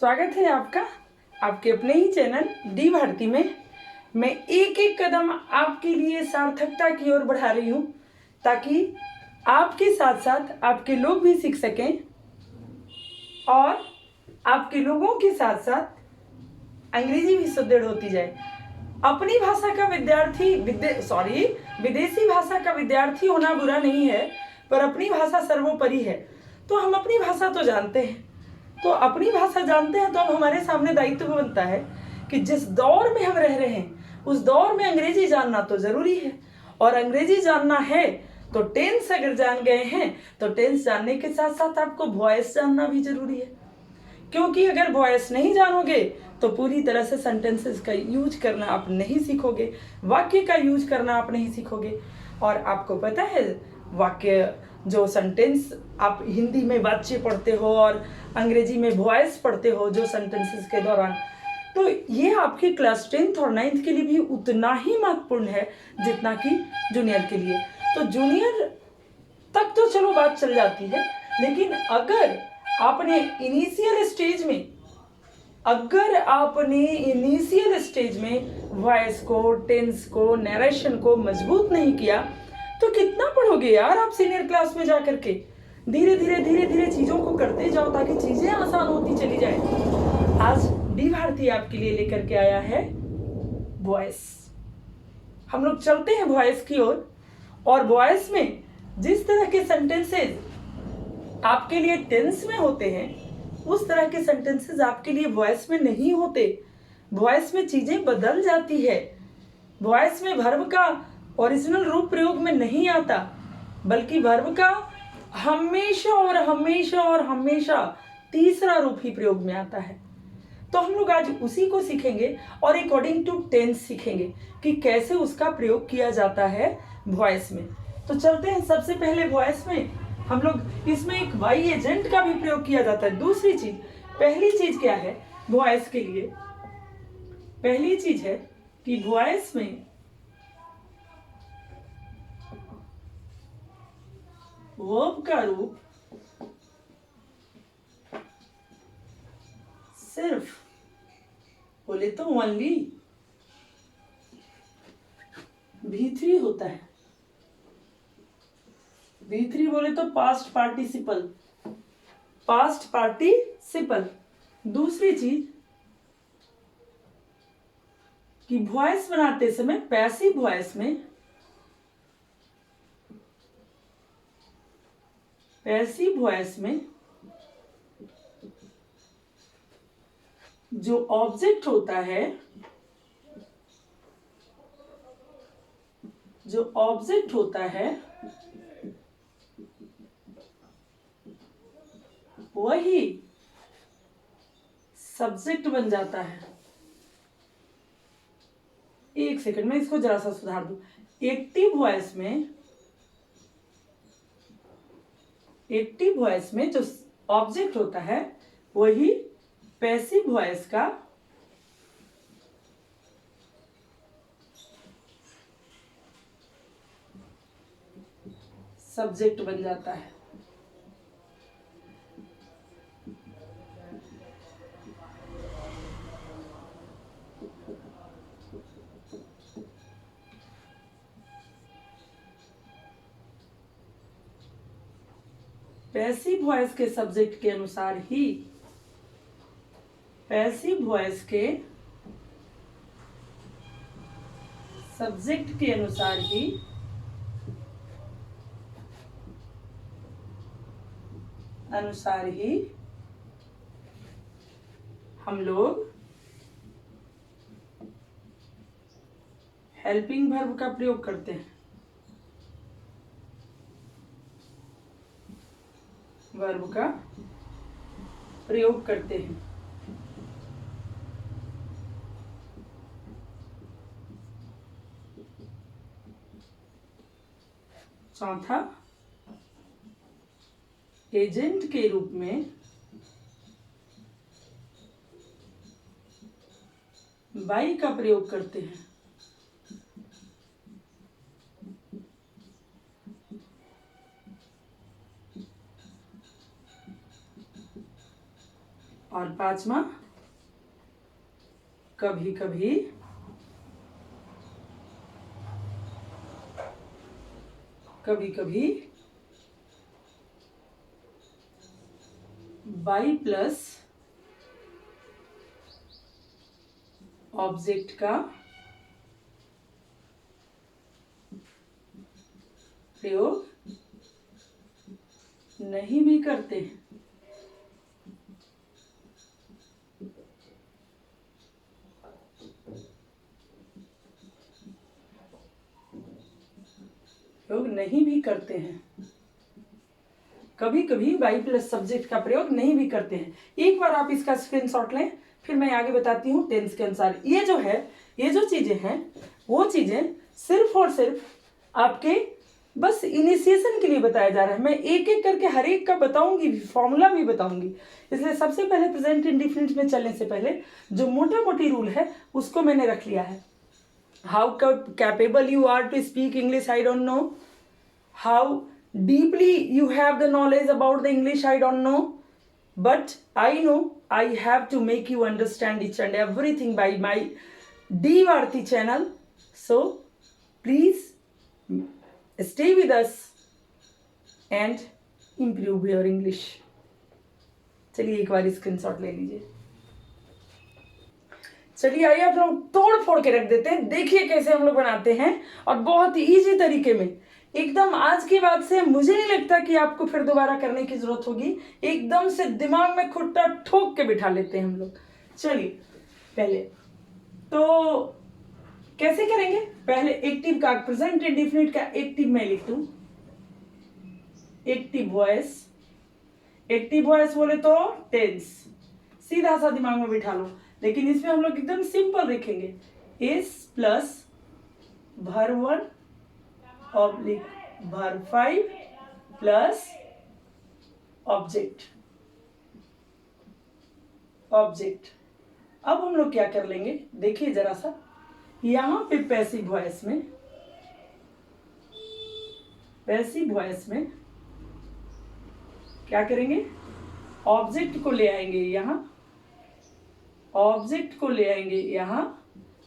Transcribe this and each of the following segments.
स्वागत है आपका आपके अपने ही चैनल डी भारती में। मैं एक एक कदम आपके लिए सार्थकता की ओर बढ़ा रही हूँ ताकि आपके साथ साथ आपके लोग भी सीख सकें और आपके लोगों के साथ साथ अंग्रेजी भी सुदृढ़ होती जाए। अपनी भाषा का विद्यार्थी विदेशी भाषा का विद्यार्थी होना बुरा नहीं है, पर अपनी भाषा सर्वोपरि है। तो हम अपनी भाषा तो जानते हैं, तो अपनी भाषा जानते हैं तो अब हमारे सामने दायित्व बनता है कि जिस दौर में हम रह रहे हैं उस दौर में अंग्रेजी जानना तो जरूरी है। और अंग्रेजी जानना है तो टेंस अगर जान गए हैं तो टेंस जानने के साथ साथ आपको वॉइस जानना भी जरूरी है, क्योंकि अगर वॉइस नहीं जानोगे तो पूरी तरह से सेंटेंसेस का यूज करना आप नहीं सीखोगे, वाक्य का यूज करना आप नहीं सीखोगे। और आपको पता है वाक्य जो सेंटेंस आप हिंदी में वाच्य पढ़ते हो और अंग्रेजी में वॉइस पढ़ते हो जो सेंटेंसेस के दौरान, तो ये आपके क्लास 10th और 9th के लिए भी उतना ही महत्वपूर्ण है जितना कि जूनियर के लिए। तो जूनियर तक तो चलो बात चल जाती है, लेकिन अगर आपने इनिशियल स्टेज में वॉइस को, टेंस को, नरेशन को मजबूत नहीं किया तो कितना पढ़ोगे यार आप सीनियर क्लास में जाकर के। धीरे धीरे चीजों को करते जाओ ताकि चीजें आसान होती चली जाए। आज डी भारती आपके लिए लेकर के आया है वॉइस। हम लोग चलते हैं वॉइस की ओर, और वॉइस में जिस तरह के सेंटेंसेस आपके लिए टेंस में होते हैं उस तरह के सेंटेंसेस आपके लिए वॉइस में नहीं होते। वॉइस में चीजें बदल जाती है। वॉइस में वर्ब का ओरिजिनल रूप प्रयोग में नहीं आता, बल्कि वर्ब का हमेशा और हमेशा तीसरा रूप ही प्रयोग में आता है। तो हम लोग आज उसी को सीखेंगे और अकॉर्डिंग टू टेंस सीखेंगे कि कैसे उसका प्रयोग किया जाता है वॉइस में। तो चलते हैं सबसे पहले वॉइस में। हम लोग इसमें एक वाई एजेंट का भी प्रयोग किया जाता है। दूसरी चीज, पहली चीज क्या है वॉइस के लिए? पहली चीज है कि वॉइस में वर्ब का रूप सिर्फ बोले तो ओनली V3 होता है। V3 बोले तो पास्ट पार्टिसिपल। दूसरी चीज कि वॉइस बनाते समय पैसिव वॉइस में जो ऑब्जेक्ट होता है वही सब्जेक्ट बन जाता है। एक सेकंड में इसको जरा सा सुधार दूं। एक्टिव वॉइस में जो ऑब्जेक्ट होता है वही पैसिव वॉइस का सब्जेक्ट बन जाता है। पैसिव वॉइस के सब्जेक्ट के अनुसार ही हम लोग हेल्पिंग वर्ब का प्रयोग करते हैं। चौथा, एजेंट के रूप में बाई का प्रयोग करते हैं। और पांचवा, कभी कभी कभी कभी बाई प्लस ऑब्जेक्ट का प्रयोग नहीं भी करते हैं। प्रयोग नहीं भी करते हैं, कभी कभी बाई प्लस सब्जेक्ट का प्रयोग नहीं भी करते हैं। एक बार आप इसका स्क्रीनशॉट लें, फिर मैं आगे बताती हूँ टेंस के अनुसार। ये जो है, ये जो चीजें हैं, वो चीजें सिर्फ और सिर्फ आपके बस इनिशिएशन के लिए बताया जा रहा है। मैं एक एक करके हर एक का बताऊंगी, फॉर्मूला भी बताऊंगी। इसलिए सबसे पहले प्रेजेंट इंडिफिनिट में चलने से पहले जो मोटा मोटी रूल है उसको मैंने रख लिया है। How capable you are to speak English, I don't know. How deeply you have the knowledge about the English, I don't know, but I know I have to make you understand each and everything by my D Varti channel. So please stay with us and improve your English. चलिए एक बार screenshot ले लीजिए। चलिए आइए आप लोग तोड़ फोड़ के रख देते हैं। देखिए कैसे हम लोग बनाते हैं, और बहुत ही इजी तरीके में। एकदम आज के बाद से मुझे नहीं लगता कि आपको फिर दोबारा करने की जरूरत होगी। एकदम से दिमाग में खुट्टा ठोक के बिठा लेते हैं हम लोग। चलिए पहले तो कैसे करेंगे, पहले एक्टिव का, प्रेजेंट इंडेफिनिट का एक्टिव मैं लिख दूं, एक्टिव वॉइस। एक्टिव वॉइस बोले तो टेंस, सीधा सा दिमाग में बिठा लो। लेकिन इसमें हम लोग एकदम सिंपल लिखेंगे, इस plus verb 1 oblique verb 5 plus object. Object अब हम लोग क्या कर लेंगे, देखिए जरा सा, यहां पे पैसिव वॉइस में, पैसिव वॉइस में क्या करेंगे, ऑब्जेक्ट को ले आएंगे यहां, ऑब्जेक्ट को ले आएंगे यहां,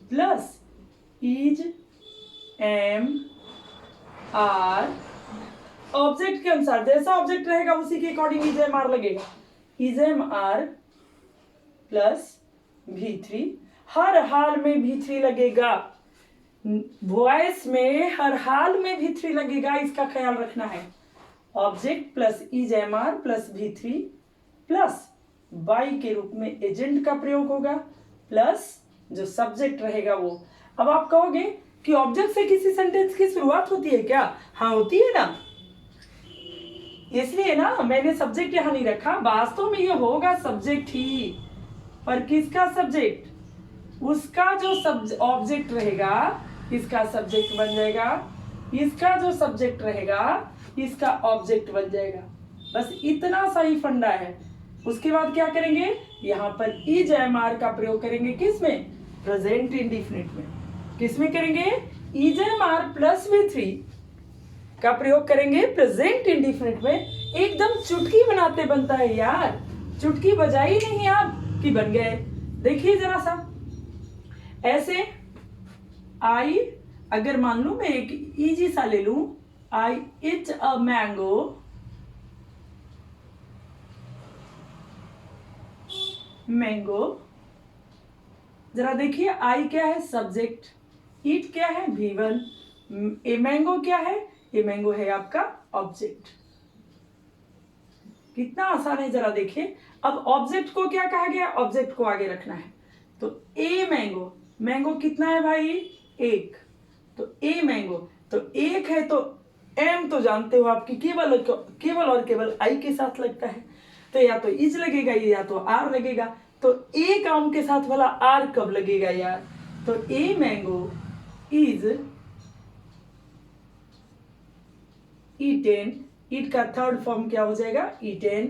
plus is am are, object के अनुसार जैसा ऑब्जेक्ट रहेगा उसी के अकॉर्डिंग इज एम आर लगेगा। Is am are plus V3, हर हाल में V3 लगेगा, वॉइस में हर हाल में V3 लगेगा, इसका ख्याल रखना है। Object plus is am are plus V3 plus by के रूप में एजेंट का प्रयोग होगा, प्लस जो सब्जेक्ट रहेगा वो। अब आप कहोगे कि ऑब्जेक्ट से किसी सेंटेंस की शुरुआत होती है क्या? हाँ होती है ना, इसलिए ना मैंने सब्जेक्ट यहां नहीं रखा। वास्तव में ये होगा सब्जेक्ट ही, पर किसका सब्जेक्ट? उसका जो ऑब्जेक्ट रहेगा इसका सब्जेक्ट बन जाएगा, इसका जो सब्जेक्ट रहेगा इसका ऑब्जेक्ट बन जाएगा। बस इतना सा ही फंडा है। उसके बाद क्या करेंगे, यहाँ पर इज एम आर का प्रयोग करेंगे, किसमें? प्रेजेंट इंडेफिनिट में। किसमें करेंगे? Is am are plus V3 का प्रयोग करेंगे प्रेजेंट इंडेफिनिट में। एकदम चुटकी बनाते बनता है यार, चुटकी बजाई नहीं आप कि बन गए। देखिए जरा सा, ऐसे आई, अगर मान लू मैं एक इजी सा ले लू, आई इट अ मैंगो, मैंगो। जरा देखिए, आई क्या है? सब्जेक्ट। ईट क्या है? V1। ए मैंगो क्या है? ए मैंगो है आपका ऑब्जेक्ट। कितना आसान है, जरा देखिए। अब ऑब्जेक्ट को क्या कहा गया? ऑब्जेक्ट को आगे रखना है। तो ए मैंगो, मैंगो कितना है भाई? एक। तो ए मैंगो तो एक है, तो एम तो जानते हो आपकी केवल और केवल आई के साथ लगता है, तो या तो इज लगेगा या तो आर लगेगा। तो ए काम के साथ वाला आर कब लगेगा यार? तो ए मैंगो इज ईटेन, ईट का थर्ड फॉर्म क्या हो जाएगा? ईटेन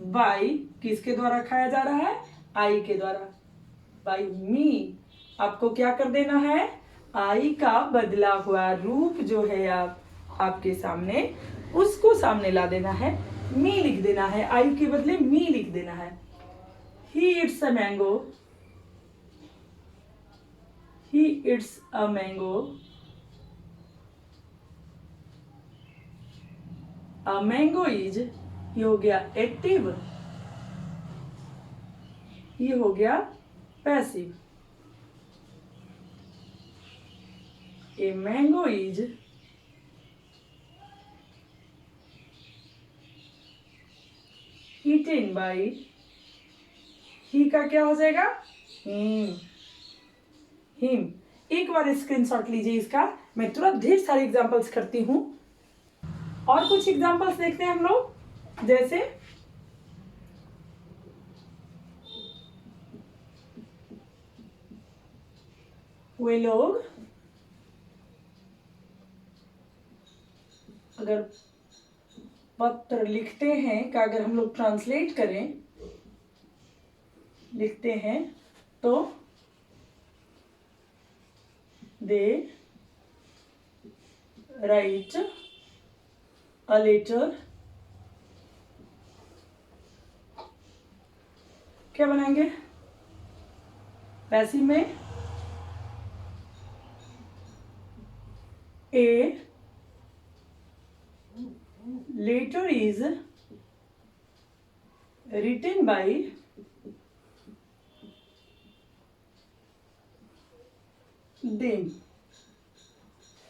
बाई, किसके द्वारा खाया जा रहा है? आई के द्वारा, बाई मी। आपको क्या कर देना है? आई का बदला हुआ रूप जो है आपके सामने, उसको सामने ला देना है, मी लिख देना है, आई के बदले मी लिख देना है। he eats a mango. He eats a mango. A mango is, ये हो गया एक्टिव, ये हो गया passive. A mango is eaten by, ही का क्या हो जाएगा? him. him. एक बार स्क्रीनशॉट लीजिए इसका, मैं तुरंत ढेर सारे एग्जांपल्स करती हूँ. और कुछ एग्जांपल्स देखते हैं हम लोग, जैसे वे लोग, अगर पत्र लिखते हैं का अगर हम लोग ट्रांसलेट करें, लिखते हैं तो दे राइट अ लेटर, क्या बनाएंगे पैसिव में? A letter is written by them.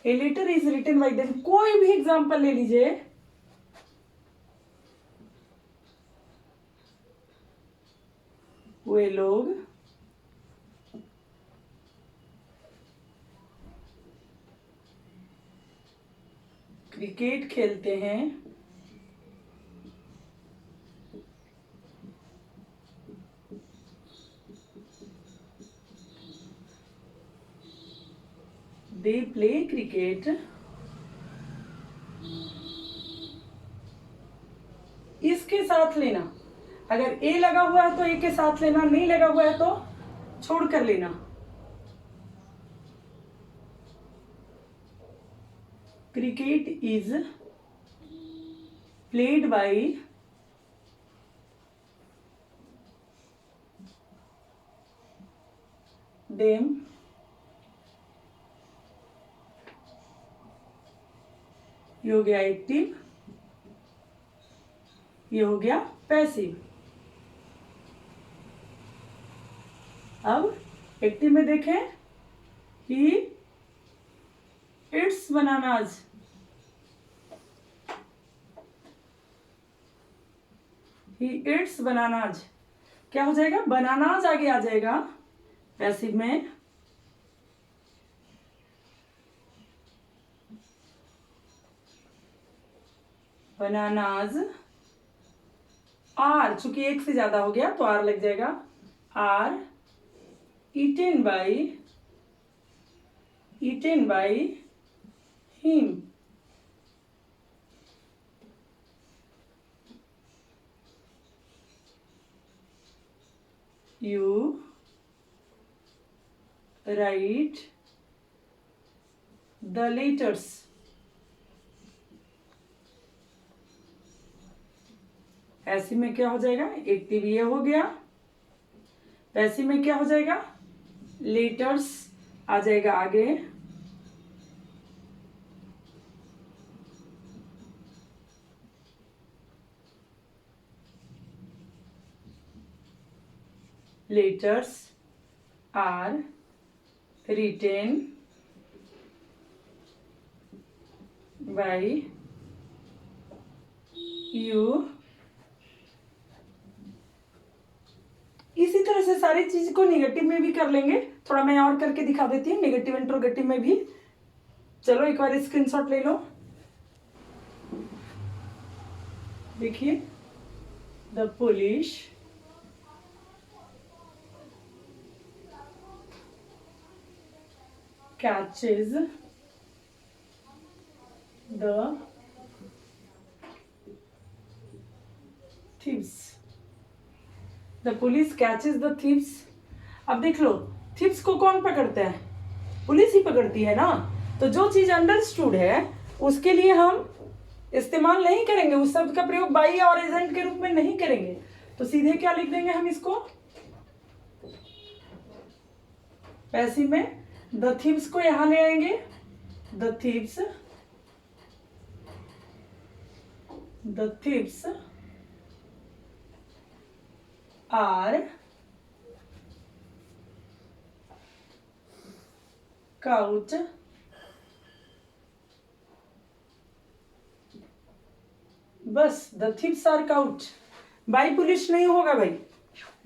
A letter is written by them. कोई भी एग्जाम्पल ले लीजिए. वे लोग क्रिकेट खेलते हैं. They play cricket. इसके साथ लेना, अगर ए लगा हुआ है तो ए के साथ लेना, नहीं लगा हुआ है तो छोड़ कर लेना. Cricket is played by them. ये हो गया एक्टिव, ये हो गया पैसिव. अब एक्टिव में देखें, he eats bananas. He eats bananas क्या हो जाएगा? बनानाज आगे आ जाएगा पैसिव में. बनानाज आर, चूंकि एक से ज्यादा हो गया तो आर लग जाएगा. Are eaten by him. You write the letters. ऐसे में क्या हो जाएगा? एक्टिव ये हो गया. पैसिव में क्या हो जाएगा? लेटर्स आ जाएगा आगे. Letters are written by you. इसी तरह से सारी चीज को नेगेटिव में भी कर लेंगे. थोड़ा मैं और करके दिखा देती हूँ नेगेटिव इंट्रोगेटिव में भी. चलो एक बार स्क्रीनशॉट ले लो. देखिए, the police catches the thieves. The police catches the thieves. अब देख लो, थीव्स को कौन पकड़ता है? पुलिस ही पकड़ती है ना. तो जो चीज अंडरस्टूड है उसके लिए हम इस्तेमाल नहीं करेंगे, उस शब्द का प्रयोग बाई और एजेंट के रूप में नहीं करेंगे. तो सीधे क्या लिख देंगे हम इसको? पैसिव में द थीव्स को यहां ले आएंगे, द थीव्स आर काउच बस, the thieves are caught. By police नहीं होगा भाई,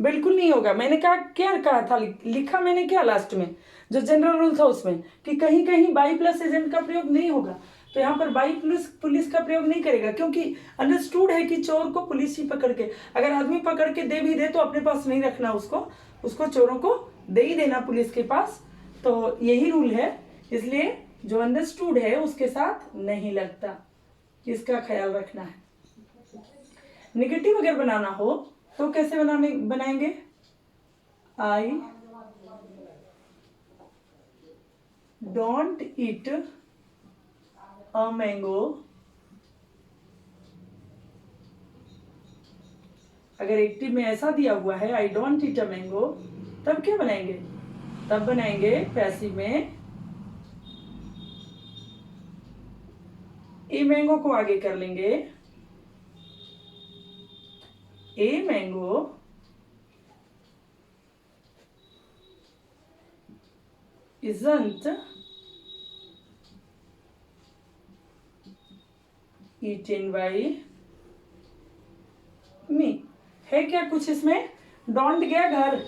बिल्कुल नहीं होगा। मैंने क्या कहा था, लिखा मैंने क्या लास्ट में, जो जनरल रूल था उसमें, कि कहीं कहीं बाई प्लस एजेंट का प्रयोग नहीं होगा। तो यहाँ पर बाई प्लस पुलिस का प्रयोग नहीं करेगा, क्योंकि अंडरस्टूड है कि चोर को पुलिस ही पकड़ के, अगर आदमी पकड़ के दे भी दे तो अपने पास नहीं रखना, उसको चोरों को दे ही देना पुलिस के पास। तो यही रूल है, इसलिए जो अंडरस्टूड है उसके साथ नहीं लगता, इसका ख्याल रखना है। नेगेटिव अगर बनाना हो तो कैसे बनाएंगे, I don't eat a mango. अगर एक्टिव में ऐसा दिया हुआ है I don't eat a mango, तब क्या बनाएंगे, तब बनाएंगे पैसिव में ए मैंगो को आगे कर लेंगे, a mango isn't eaten by me। है क्या कुछ इसमें, डोंट गया घर,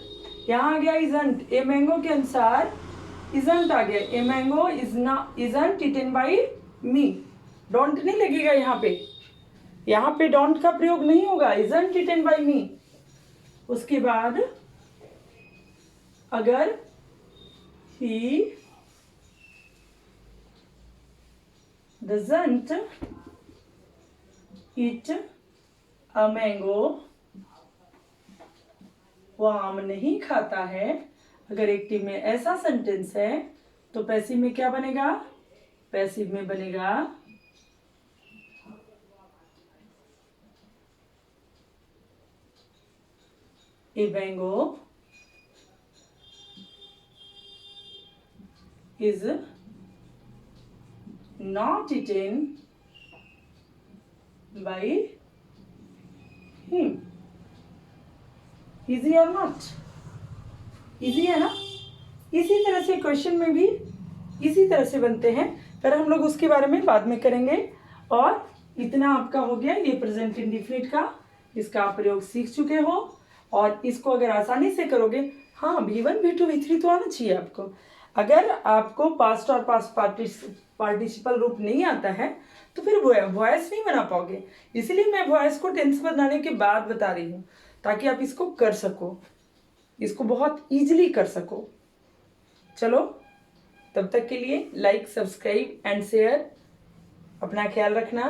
यहाँ आ गया isn't, ए मैंगो के अनुसार isn't आ गया, a mango isn't eaten by me। Don't नहीं लगेगा यहाँ पे डोंट का प्रयोग नहीं होगा, isn't eaten by me। उसके बाद अगर he doesn't eat a mango, वो आम नहीं खाता है, अगर एक्टिव में ऐसा सेंटेंस है तो पैसिव में क्या बनेगा, पैसिव में बनेगा a mango is not eaten by him। Easy और नॉट, इजी है ना। इसी तरह से क्वेश्चन में भी इसी तरह से बनते हैं, पर हम लोग उसके बारे में बाद में करेंगे। और इतना आपका हो गया ये प्रेजेंट इंडिफिनिट का, इसका आप प्रयोग सीख चुके हो, और इसको अगर आसानी से करोगे, हाँ V1 V2 V3 तो आना चाहिए आपको। अगर आपको पास्ट और पास्ट पार्टिसिपल रूप नहीं आता है तो फिर वॉइस नहीं बना पाओगे, इसलिए मैं वॉइस को टेंस बनाने के बाद बता रही हूँ, ताकि आप इसको कर सको, इसको बहुत इजीली कर सको। चलो, तब तक के लिए लाइक, सब्सक्राइब एंड शेयर। अपना ख्याल रखना।